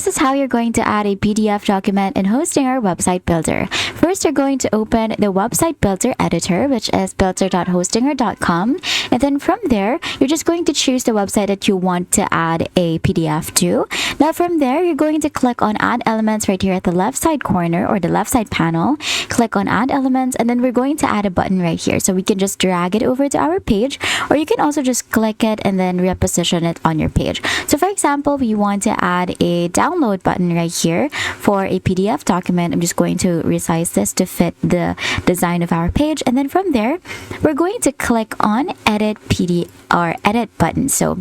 this is how you're going to add a PDF document in Hostinger Website Builder. First, you're going to open the Website Builder editor, which is builder.hostinger.com. And then from there, you're just going to choose the website that you want to add a PDF to. Now from there, you're going to click on Add Elements right here at the left side corner or the left side panel. Click on Add Elements, and then we're going to add a button right here. So we can just drag it over to our page, or you can also just click it and then reposition it on your page. So for example, we want to add a download button right here for a PDF document. I'm just going to resize this to fit the design of our page. And then from there, we're going to click on Edit PDF or Edit button. So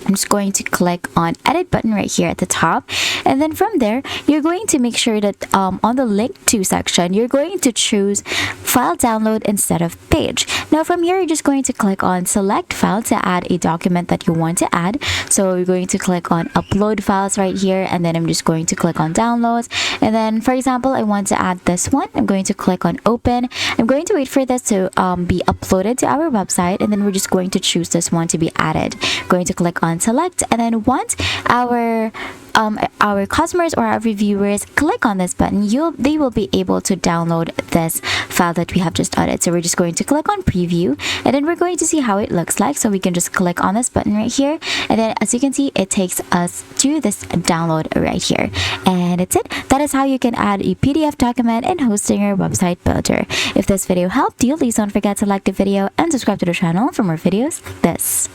I'm just going to click on Edit button right here at the top, and then from there you're going to make sure that on the link to section you're going to choose file download instead of page. Now from here you're just going to click on select file to add a document that you want to add. So you're going to click on upload files right here, and then I'm just going to click on downloads, and then for example I want to add this one. I'm going to click on open. I'm going to wait for this to be uploaded to our website, and then we're just going to choose this one to be added. Going to click on select, and then once our customers or our reviewers click on this button, they will be able to download this file that we have just added. So we're just going to click on preview, and then we're going to see how it looks like. So we can just click on this button right here, and then as you can see, it takes us to this download right here, and it's it. That is how you can add a PDF document in Hostinger Website Builder. If this video helped you, please don't forget to like the video and subscribe to the channel for more videos like this.